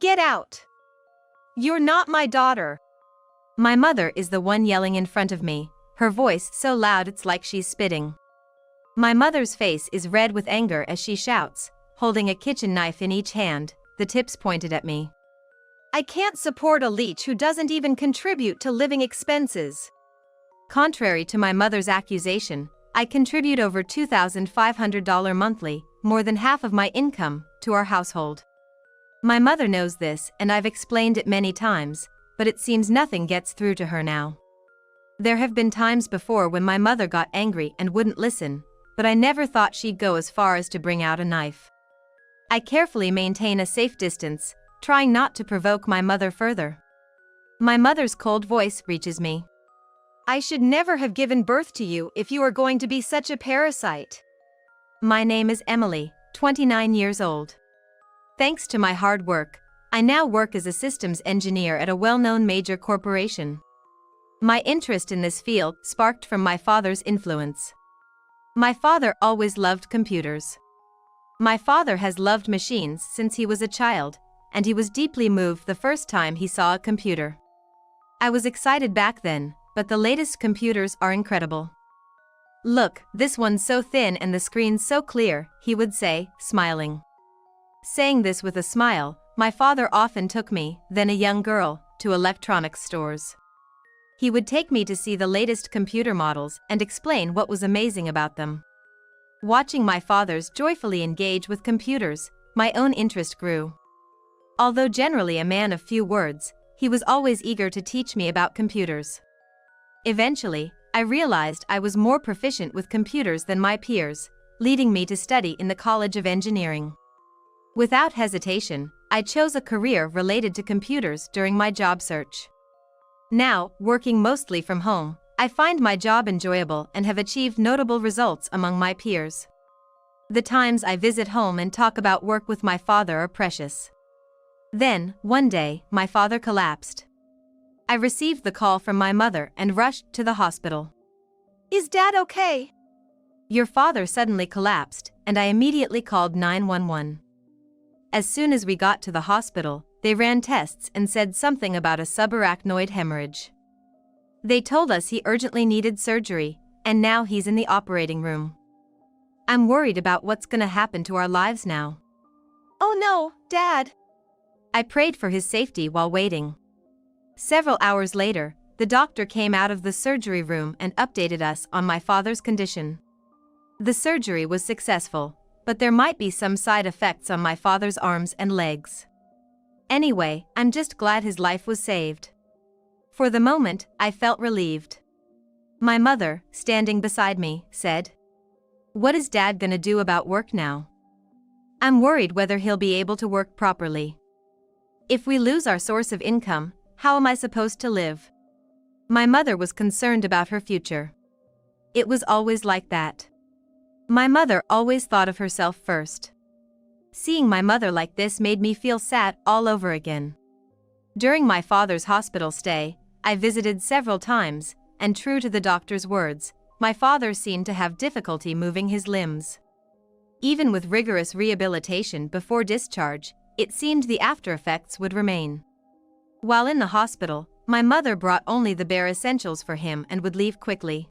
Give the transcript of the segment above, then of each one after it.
Get out! You're not my daughter. My mother is the one yelling in front of me, her voice so loud it's like she's spitting. My mother's face is red with anger as she shouts, holding a kitchen knife in each hand, the tips pointed at me. I can't support a leech who doesn't even contribute to living expenses. Contrary to my mother's accusation, I contribute over $2,500 monthly, more than half of my income, to our household. My mother knows this and I've explained it many times, but it seems nothing gets through to her now. There have been times before when my mother got angry and wouldn't listen, but I never thought she'd go as far as to bring out a knife. I carefully maintain a safe distance, trying not to provoke my mother further. My mother's cold voice reaches me. I should never have given birth to you if you are going to be such a parasite. My name is Emily, 29 years old. Thanks to my hard work, I now work as a systems engineer at a well-known major corporation. My interest in this field sparked from my father's influence. My father always loved computers. My father has loved machines since he was a child, and he was deeply moved the first time he saw a computer. I was excited back then, but the latest computers are incredible. Look, this one's so thin and the screen's so clear, he would say, smiling. Saying this with a smile, my father often took me, then a young girl, to electronics stores. He would take me to see the latest computer models and explain what was amazing about them. Watching my father's joyfully engage with computers, my own interest grew. Although generally a man of few words, he was always eager to teach me about computers. Eventually, I realized I was more proficient with computers than my peers, leading me to study in the College of Engineering. Without hesitation, I chose a career related to computers during my job search. Now, working mostly from home, I find my job enjoyable and have achieved notable results among my peers. The times I visit home and talk about work with my father are precious. Then, one day, my father collapsed. I received the call from my mother and rushed to the hospital. Is Dad okay? Your father suddenly collapsed, and I immediately called 911. As soon as we got to the hospital, they ran tests and said something about a subarachnoid hemorrhage. They told us he urgently needed surgery, and now he's in the operating room. I'm worried about what's gonna happen to our lives now. Oh no, Dad! I prayed for his safety while waiting. Several hours later, the doctor came out of the surgery room and updated us on my father's condition. The surgery was successful, but there might be some side effects on my father's arms and legs. Anyway, I'm just glad his life was saved. For the moment, I felt relieved. My mother, standing beside me, said, "What is Dad gonna do about work now? I'm worried whether he'll be able to work properly. If we lose our source of income, how am I supposed to live?" My mother was concerned about her future. It was always like that. My mother always thought of herself first. Seeing my mother like this made me feel sad all over again. During my father's hospital stay, I visited several times, and true to the doctor's words, my father seemed to have difficulty moving his limbs. Even with rigorous rehabilitation before discharge, it seemed the after effects would remain. While in the hospital, my mother brought only the bare essentials for him and would leave quickly.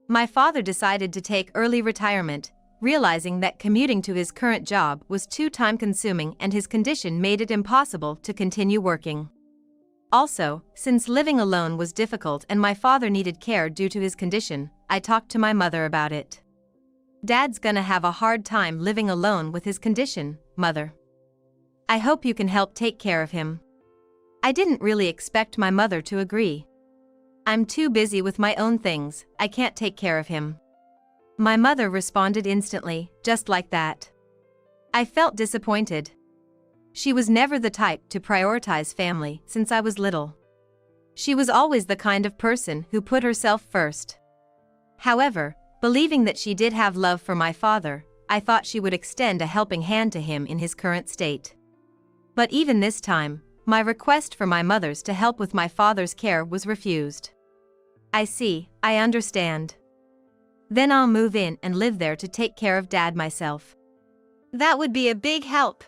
My father decided to take early retirement, realizing that commuting to his current job was too time-consuming and his condition made it impossible to continue working. Also, since living alone was difficult and my father needed care due to his condition, I talked to my mother about it. "Dad's gonna have a hard time living alone with his condition, Mother. I hope you can help take care of him." I didn't really expect my mother to agree. "I'm too busy with my own things, I can't take care of him." My mother responded instantly, just like that. I felt disappointed. She was never the type to prioritize family since I was little. She was always the kind of person who put herself first. However, believing that she did have love for my father, I thought she would extend a helping hand to him in his current state. But even this time, my request for my mother's to help with my father's care was refused. "I see, I understand. Then I'll move in and live there to take care of Dad myself." "That would be a big help.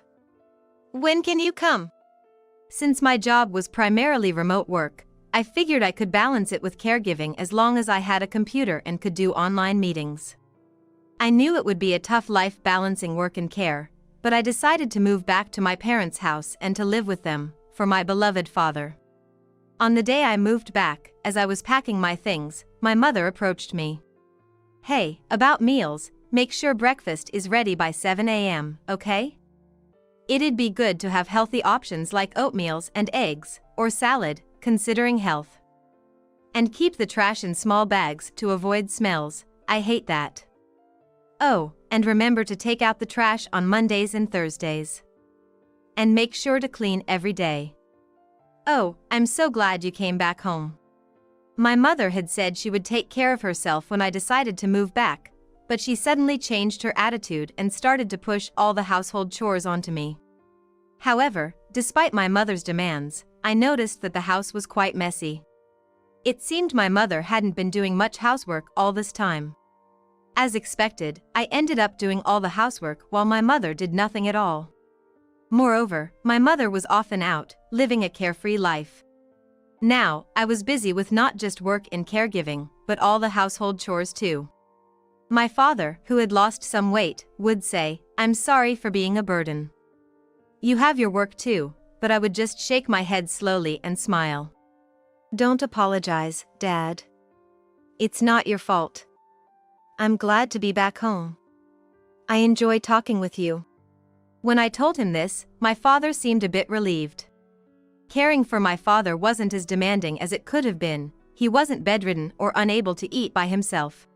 When can you come?" Since my job was primarily remote work, I figured I could balance it with caregiving as long as I had a computer and could do online meetings. I knew it would be a tough life balancing work and care, but I decided to move back to my parents' house and to live with them, for my beloved father. On the day I moved back, as I was packing my things, my mother approached me. "Hey, about meals, make sure breakfast is ready by 7 a.m., okay? It'd be good to have healthy options like oatmeals and eggs, or salad, considering health. And keep the trash in small bags to avoid smells, I hate that. Oh, and remember to take out the trash on Mondays and Thursdays. And make sure to clean every day. Oh, I'm so glad you came back home." My mother had said she would take care of herself when I decided to move back, but she suddenly changed her attitude and started to push all the household chores onto me. However, despite my mother's demands, I noticed that the house was quite messy. It seemed my mother hadn't been doing much housework all this time. As expected, I ended up doing all the housework while my mother did nothing at all. Moreover, my mother was often out, living a carefree life. Now, I was busy with not just work and caregiving, but all the household chores too. My father, who had lost some weight, would say, "I'm sorry for being a burden. You have your work too," but I would just shake my head slowly and smile. "Don't apologize, Dad. It's not your fault. I'm glad to be back home. I enjoy talking with you." When I told him this, my father seemed a bit relieved. Caring for my father wasn't as demanding as it could have been. He wasn't bedridden or unable to eat by himself.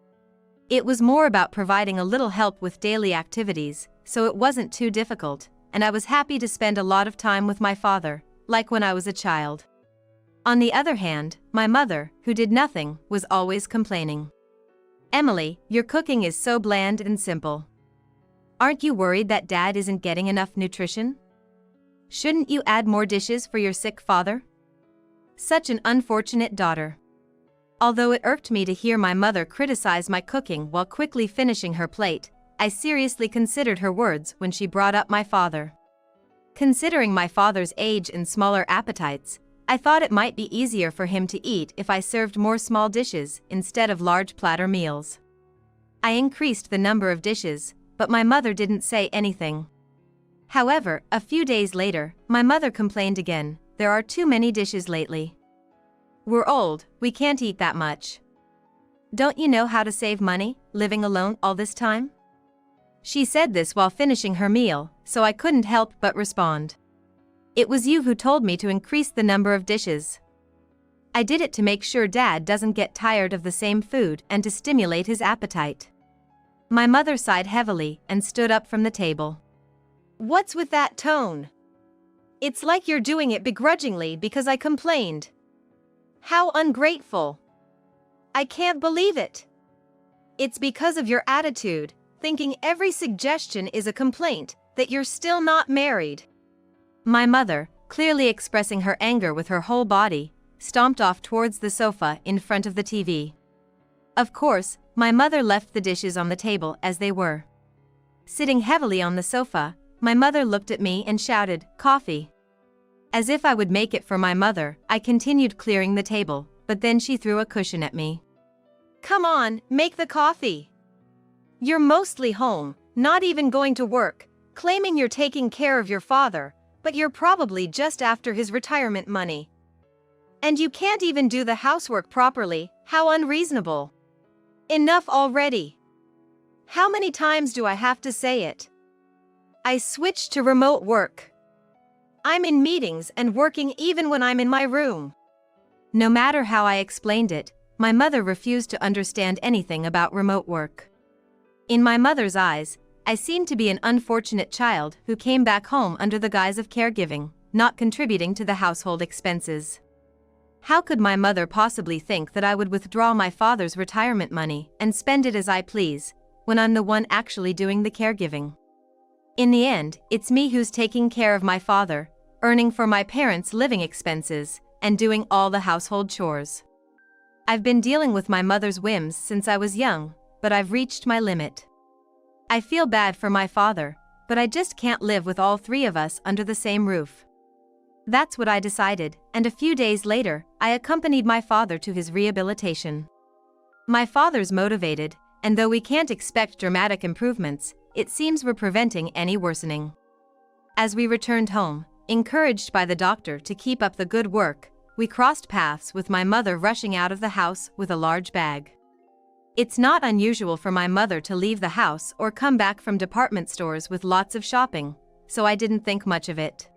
It was more about providing a little help with daily activities, so it wasn't too difficult, and I was happy to spend a lot of time with my father, like when I was a child. On the other hand, my mother, who did nothing, was always complaining. "Emily, your cooking is so bland and simple. Aren't you worried that Dad isn't getting enough nutrition? Shouldn't you add more dishes for your sick father?" Such an unfortunate daughter. Although it irked me to hear my mother criticize my cooking while quickly finishing her plate, I seriously considered her words when she brought up my father. Considering my father's age and smaller appetites, I thought it might be easier for him to eat if I served more small dishes instead of large platter meals. I increased the number of dishes, but my mother didn't say anything. However, a few days later, my mother complained again, "There are too many dishes lately. We're old, we can't eat that much. Don't you know how to save money, living alone all this time?" She said this while finishing her meal, so I couldn't help but respond. "It was you who told me to increase the number of dishes. I did it to make sure Dad doesn't get tired of the same food and to stimulate his appetite." My mother sighed heavily and stood up from the table. "What's with that tone? It's like you're doing it begrudgingly because I complained. How ungrateful. I can't believe it. It's because of your attitude, thinking every suggestion is a complaint, that you're still not married." My mother, clearly expressing her anger with her whole body, stomped off towards the sofa in front of the TV. Of course, my mother left the dishes on the table as they were. Sitting heavily on the sofa, my mother looked at me and shouted, "Coffee." As if I would make it for my mother, I continued clearing the table, but then she threw a cushion at me. "Come on, make the coffee. You're mostly home, not even going to work, claiming you're taking care of your father, but you're probably just after his retirement money. And you can't even do the housework properly, how unreasonable. Enough already. How many times do I have to say it? I switched to remote work. I'm in meetings and working even when I'm in my room." No matter how I explained it, my mother refused to understand anything about remote work. In my mother's eyes, I seemed to be an unfortunate child who came back home under the guise of caregiving, not contributing to the household expenses. How could my mother possibly think that I would withdraw my father's retirement money and spend it as I please, when I'm the one actually doing the caregiving? In the end, it's me who's taking care of my father, earning for my parents' living expenses, and doing all the household chores. I've been dealing with my mother's whims since I was young, but I've reached my limit. I feel bad for my father, but I just can't live with all three of us under the same roof. That's what I decided, and a few days later, I accompanied my father to his rehabilitation. My father's motivated, and though we can't expect dramatic improvements, it seems we're preventing any worsening. As we returned home, encouraged by the doctor to keep up the good work, we crossed paths with my mother rushing out of the house with a large bag. It's not unusual for my mother to leave the house or come back from department stores with lots of shopping, so I didn't think much of it.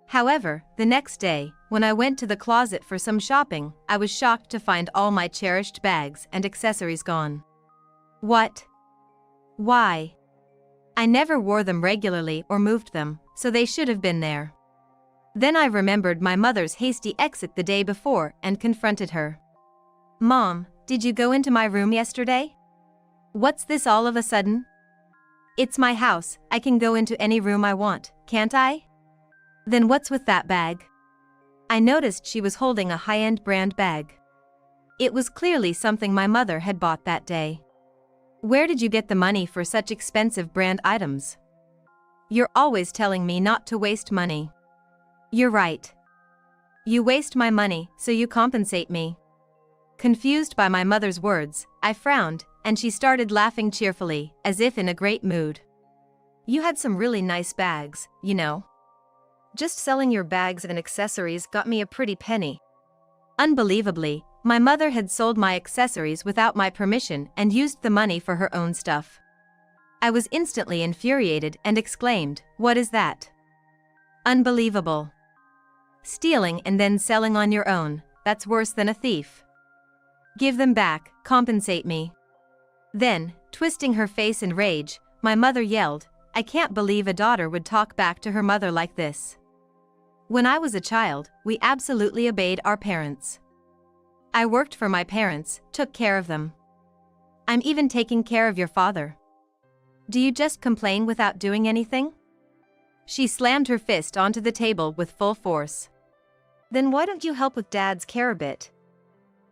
However, the next day, when I went to the closet for some shopping, I was shocked to find all my cherished bags and accessories gone. What? Why? I never wore them regularly or moved them, so they should have been there. Then I remembered my mother's hasty exit the day before and confronted her. "Mom, did you go into my room yesterday? What's this all of a sudden?" "It's my house, I can go into any room I want, can't I?" "Then what's with that bag?" I noticed she was holding a high-end brand bag. It was clearly something my mother had bought that day. "Where did you get the money for such expensive brand items? You're always telling me not to waste money." "You're right. You waste my money, so you compensate me." Confused by my mother's words, I frowned, and she started laughing cheerfully, as if in a great mood. "You had some really nice bags, you know. Just selling your bags and accessories got me a pretty penny." Unbelievably, my mother had sold my accessories without my permission and used the money for her own stuff. I was instantly infuriated and exclaimed, "What is that? Unbelievable. Stealing and then selling on your own, that's worse than a thief. Give them back, compensate me." Then, twisting her face in rage, my mother yelled, "I can't believe a daughter would talk back to her mother like this." When I was a child, we absolutely obeyed our parents. I worked for my parents, took care of them. I'm even taking care of your father. Do you just complain without doing anything? She slammed her fist onto the table with full force. Then why don't you help with Dad's care a bit?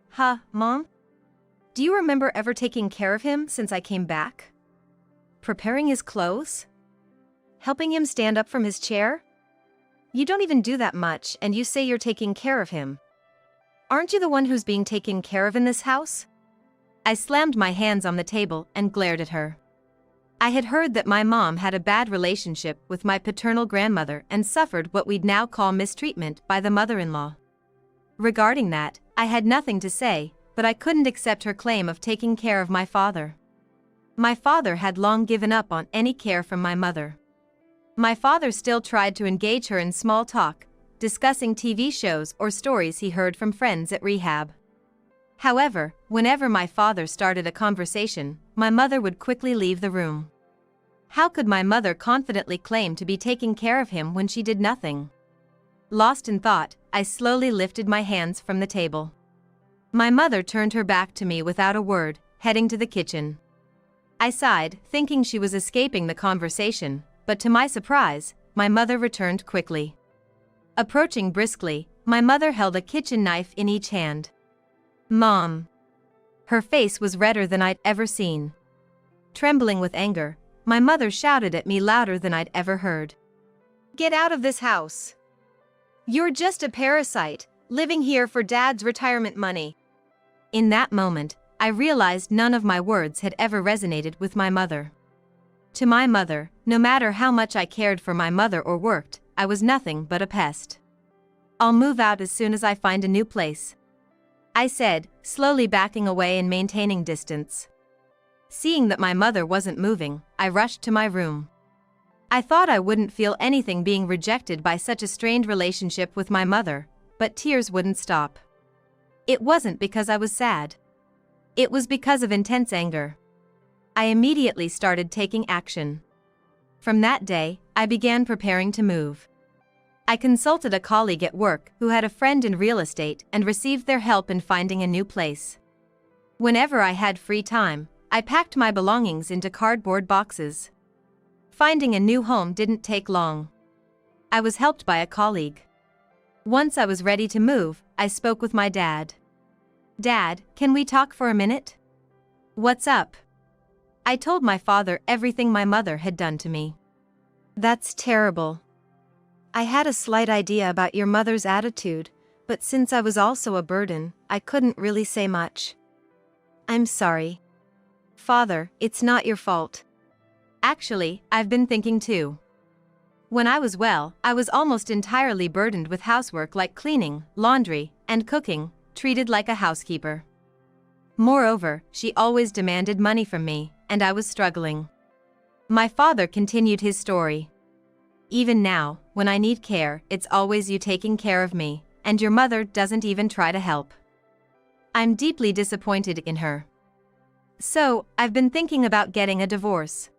Huh, Mom? Do you remember ever taking care of him since I came back? Preparing his clothes? Helping him stand up from his chair? You don't even do that much, and you say you're taking care of him. Aren't you the one who's being taken care of in this house? I slammed my hands on the table and glared at her. I had heard that my mom had a bad relationship with my paternal grandmother and suffered what we'd now call mistreatment by the mother-in-law. Regarding that, I had nothing to say, but I couldn't accept her claim of taking care of my father. My father had long given up on any care from my mother. My father still tried to engage her in small talk, discussing TV shows or stories he heard from friends at rehab. However, whenever my father started a conversation, my mother would quickly leave the room. How could my mother confidently claim to be taking care of him when she did nothing? Lost in thought, I slowly lifted my hands from the table. My mother turned her back to me without a word, heading to the kitchen. I sighed, thinking she was escaping the conversation, but to my surprise, my mother returned quickly. Approaching briskly, my mother held a kitchen knife in each hand. "Mom." Her face was redder than I'd ever seen. Trembling with anger, my mother shouted at me louder than I'd ever heard. "Get out of this house. You're just a parasite, living here for Dad's retirement money." In that moment, I realized none of my words had ever resonated with my mother. To my mother, no matter how much I cared for my mother or worked, I was nothing but a pest. "I'll move out as soon as I find a new place," I said, slowly backing away and maintaining distance. Seeing that my mother wasn't moving, I rushed to my room. I thought I wouldn't feel anything being rejected by such a strained relationship with my mother, but tears wouldn't stop. It wasn't because I was sad. It was because of intense anger. I immediately started taking action. From that day, I began preparing to move. I consulted a colleague at work who had a friend in real estate and received their help in finding a new place. Whenever I had free time, I packed my belongings into cardboard boxes. Finding a new home didn't take long. I was helped by a colleague. Once I was ready to move, I spoke with my dad. "Dad, can we talk for a minute?" "What's up?" I told my father everything my mother had done to me. "That's terrible. I had a slight idea about your mother's attitude, but since I was also a burden, I couldn't really say much. I'm sorry. Father, it's not your fault. Actually, I've been thinking too. When I was well, I was almost entirely burdened with housework like cleaning, laundry, and cooking, treated like a housekeeper. Moreover, she always demanded money from me, and I was struggling. My father continued his story. Even now, when I need care, it's always you taking care of me, and your mother doesn't even try to help. I'm deeply disappointed in her. So, I've been thinking about getting a divorce.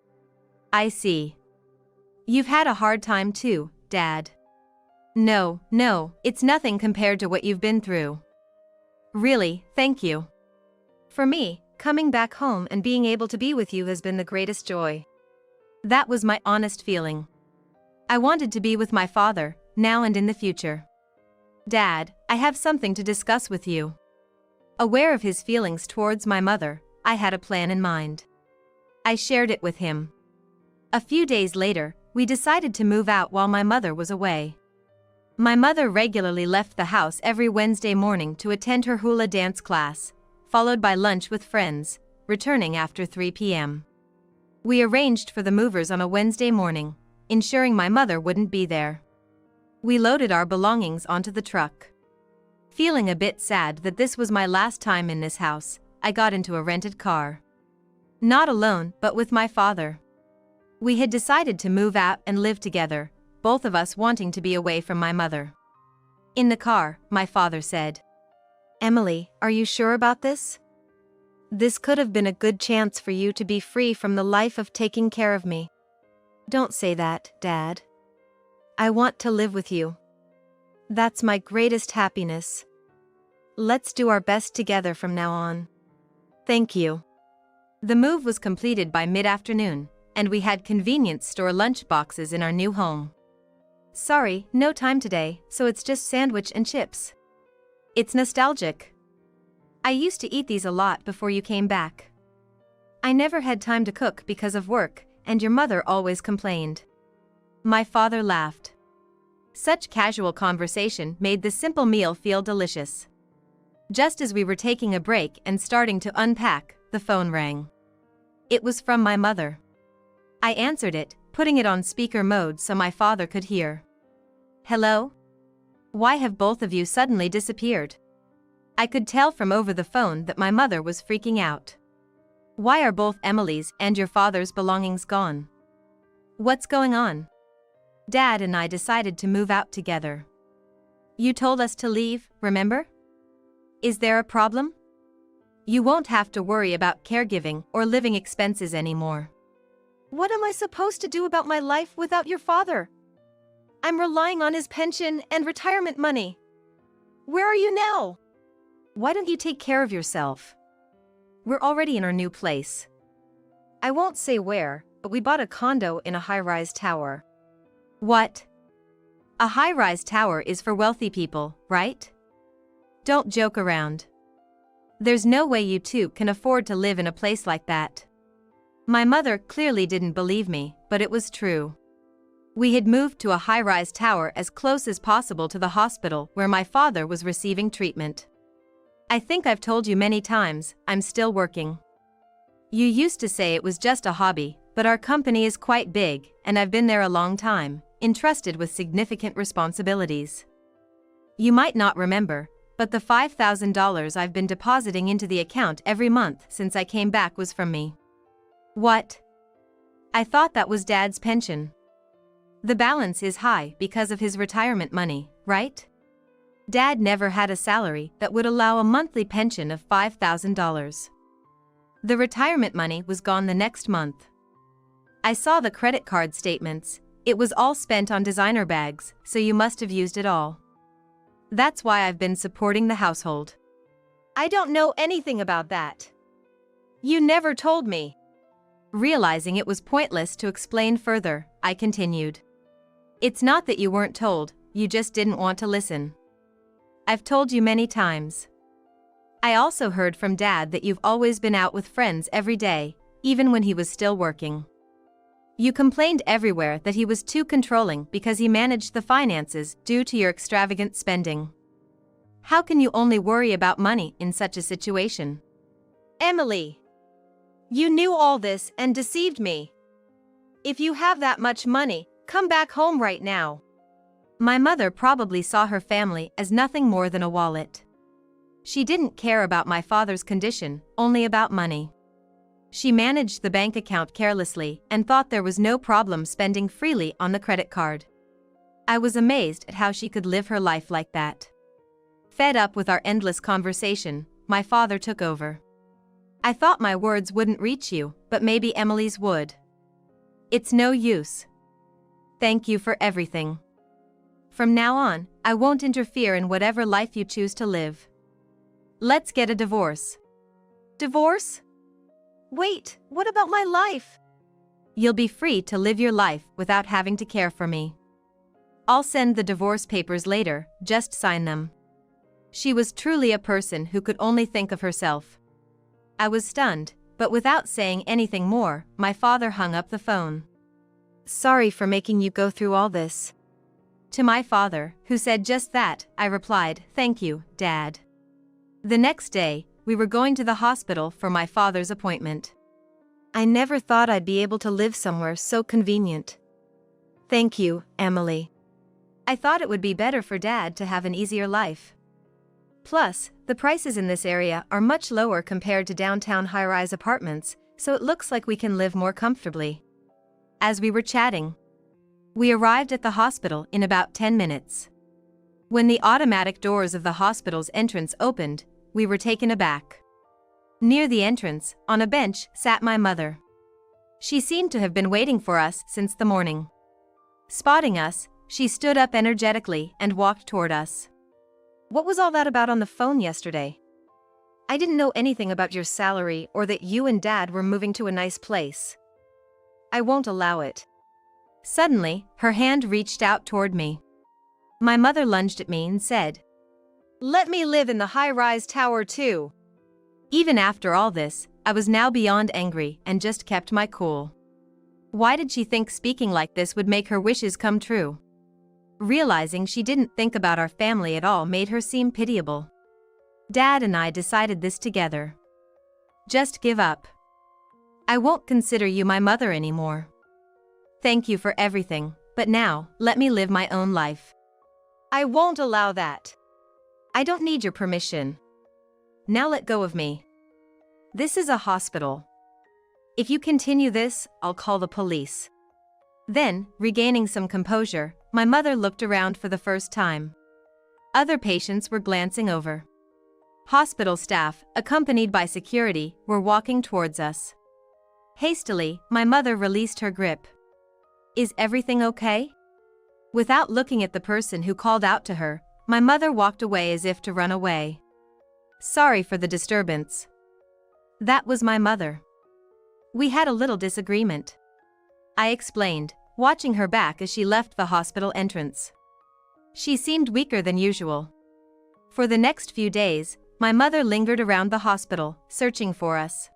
I see. You've had a hard time too, Dad. No, it's nothing compared to what you've been through. Really, thank you. For me, coming back home and being able to be with you has been the greatest joy. That was my honest feeling. I wanted to be with my father, now and in the future. Dad, I have something to discuss with you. Aware of his feelings towards my mother, I had a plan in mind. I shared it with him. A few days later, we decided to move out while my mother was away. My mother regularly left the house every Wednesday morning to attend her hula dance class, followed by lunch with friends, returning after 3 p.m. We arranged for the movers on a Wednesday morning, ensuring my mother wouldn't be there. We loaded our belongings onto the truck. Feeling a bit sad that this was my last time in this house, I got into a rented car. Not alone, but with my father. We had decided to move out and live together, both of us wanting to be away from my mother. In the car, my father said, "Emily, are you sure about this? This could have been a good chance for you to be free from the life of taking care of me." "Don't say that, Dad. I want to live with you. That's my greatest happiness. Let's do our best together from now on." "Thank you." The move was completed by mid-afternoon, and we had convenience store lunch boxes in our new home. "Sorry, no time today, so it's just sandwich and chips." "It's nostalgic. I used to eat these a lot before you came back. I never had time to cook because of work, and your mother always complained." My father laughed. Such casual conversation made the simple meal feel delicious. Just as we were taking a break and starting to unpack, the phone rang. It was from my mother. I answered it, putting it on speaker mode so my father could hear. "Hello? Why have both of you suddenly disappeared?" I could tell from over the phone that my mother was freaking out. "Why are both Emily's and your father's belongings gone? What's going on? Dad and I decided to move out together. You told us to leave, remember? Is there a problem? You won't have to worry about caregiving or living expenses anymore." "What am I supposed to do about my life without your father? I'm relying on his pension and retirement money. Where are you now? Why don't you take care of yourself? We're already in our new place. I won't say where, but we bought a condo in a high-rise tower." "What? A high-rise tower is for wealthy people, right? Don't joke around. There's no way you two can afford to live in a place like that." My mother clearly didn't believe me, but it was true. We had moved to a high-rise tower as close as possible to the hospital where my father was receiving treatment. "I think I've told you many times, I'm still working. You used to say it was just a hobby, but our company is quite big, and I've been there a long time, entrusted with significant responsibilities. You might not remember, but the $5,000 I've been depositing into the account every month since I came back was from me." "What? I thought that was Dad's pension. The balance is high because of his retirement money, right? Dad never had a salary that would allow a monthly pension of $5,000. The retirement money was gone the next month. I saw the credit card statements. It was all spent on designer bags, so you must have used it all. That's why I've been supporting the household." "I don't know anything about that. You never told me." Realizing it was pointless to explain further, I continued. "It's not that you weren't told, you just didn't want to listen. I've told you many times. I also heard from Dad that you've always been out with friends every day, even when he was still working. You complained everywhere that he was too controlling because he managed the finances due to your extravagant spending. How can you only worry about money in such a situation? Emily, you knew all this and deceived me. If you have that much money, come back home right now. My mother probably saw her family as nothing more than a wallet. She didn't care about my father's condition, only about money. She managed the bank account carelessly and thought there was no problem spending freely on the credit card. I was amazed at how she could live her life like that. Fed up with our endless conversation, my father took over. I thought my words wouldn't reach you, but maybe Emily's would. It's no use. Thank you for everything. From now on, I won't interfere in whatever life you choose to live. Let's get a divorce. Divorce? Wait, what about my life? You'll be free to live your life without having to care for me. I'll send the divorce papers later, just sign them. She was truly a person who could only think of herself. I was stunned, but without saying anything more, my father hung up the phone. Sorry for making you go through all this. To my father, who said just that, I replied, thank you, Dad. The next day, we were going to the hospital for my father's appointment. I never thought I'd be able to live somewhere so convenient. Thank you, Emily. I thought it would be better for Dad to have an easier life. Plus, the prices in this area are much lower compared to downtown high-rise apartments, so it looks like we can live more comfortably. As we were chatting, we arrived at the hospital in about 10 minutes. When the automatic doors of the hospital's entrance opened, we were taken aback. Near the entrance, on a bench, sat my mother. She seemed to have been waiting for us since the morning. Spotting us, she stood up energetically and walked toward us. What was all that about on the phone yesterday? I didn't know anything about your salary or that you and Dad were moving to a nice place. I won't allow it. Suddenly, her hand reached out toward me. My mother lunged at me and said, "Let me live in the high-rise tower too." Even after all this, I was now beyond angry and just kept my cool. Why did she think speaking like this would make her wishes come true? Realizing she didn't think about our family at all made her seem pitiable. Dad and I decided this together. Just give up. I won't consider you my mother anymore. Thank you for everything, but now, let me live my own life. I won't allow that. I don't need your permission. Now let go of me. This is a hospital. If you continue this, I'll call the police. Then, regaining some composure, my mother looked around for the first time. Other patients were glancing over. Hospital staff, accompanied by security, were walking towards us. Hastily, my mother released her grip. Is everything okay? Without looking at the person who called out to her, my mother walked away as if to run away. Sorry for the disturbance. That was my mother. We had a little disagreement. I explained, watching her back as she left the hospital entrance. She seemed weaker than usual. For the next few days, my mother lingered around the hospital, searching for us.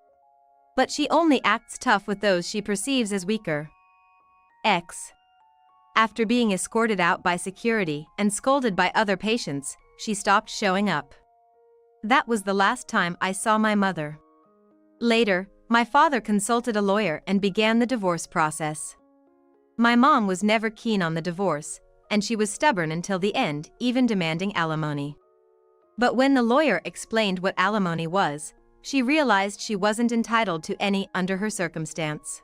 But she only acts tough with those she perceives as weaker. After being escorted out by security and scolded by other patients, she stopped showing up. That was the last time I saw my mother. Later, my father consulted a lawyer and began the divorce process. My mom was never keen on the divorce, and she was stubborn until the end, even demanding alimony. But when the lawyer explained what alimony was, she realized she wasn't entitled to any under her circumstance.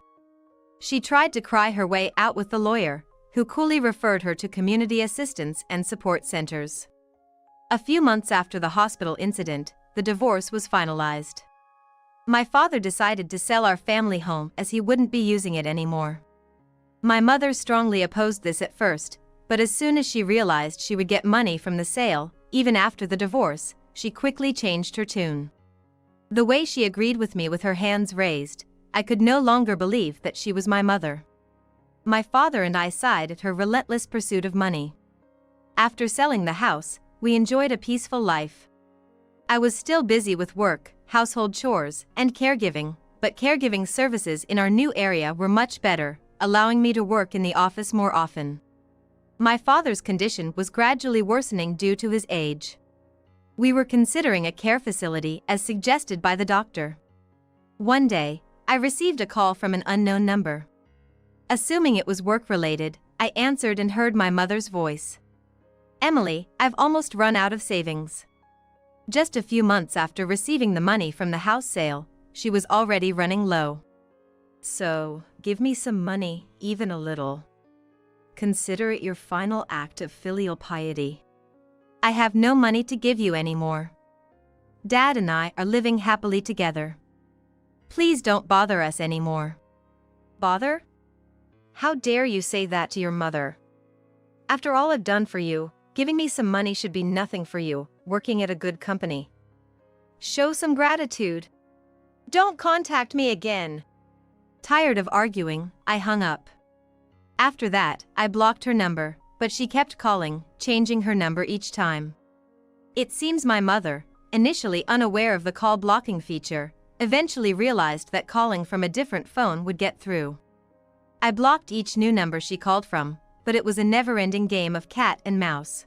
She tried to cry her way out with the lawyer, who coolly referred her to community assistance and support centers. A few months after the hospital incident, the divorce was finalized. My father decided to sell our family home as he wouldn't be using it anymore. My mother strongly opposed this at first, but as soon as she realized she would get money from the sale, even after the divorce, she quickly changed her tune. The way she agreed with me with her hands raised, I could no longer believe that she was my mother. My father and I sighed at her relentless pursuit of money. After selling the house, we enjoyed a peaceful life. I was still busy with work, household chores, and caregiving, but caregiving services in our new area were much better, allowing me to work in the office more often. My father's condition was gradually worsening due to his age. We were considering a care facility as suggested by the doctor. One day, I received a call from an unknown number. Assuming it was work-related, I answered and heard my mother's voice. "Emily, I've almost run out of savings." Just a few months after receiving the money from the house sale, she was already running low. "So, give me some money, even a little. Consider it your final act of filial piety." "I have no money to give you anymore. Dad and I are living happily together. Please don't bother us anymore." "Bother? How dare you say that to your mother? After all I've done for you, giving me some money should be nothing for you, working at a good company. Show some gratitude. Don't contact me again." Tired of arguing, I hung up. After that, I blocked her number, but she kept calling, changing her number each time. It seems my mother, initially unaware of the call blocking feature, eventually realized that calling from a different phone would get through. I blocked each new number she called from, but it was a never-ending game of cat and mouse.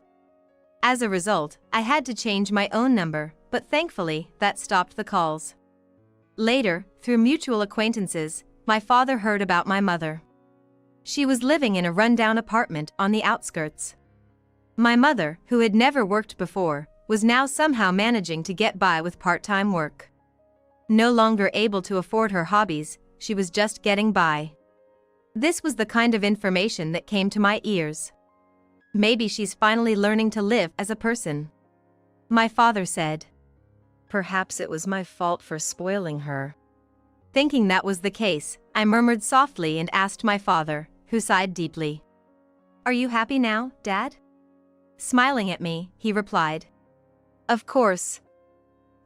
As a result, I had to change my own number, but thankfully, that stopped the calls. Later, through mutual acquaintances, my father heard about my mother. She was living in a rundown apartment on the outskirts. My mother, who had never worked before, was now somehow managing to get by with part-time work. No longer able to afford her hobbies, she was just getting by. This was the kind of information that came to my ears. "Maybe she's finally learning to live as a person," my father said. "Perhaps it was my fault for spoiling her." Thinking that was the case, I murmured softly and asked my father, who sighed deeply. "Are you happy now, Dad?" Smiling at me, he replied, "Of course.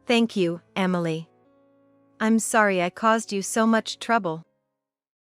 Thank you, Emily. I'm sorry I caused you so much trouble."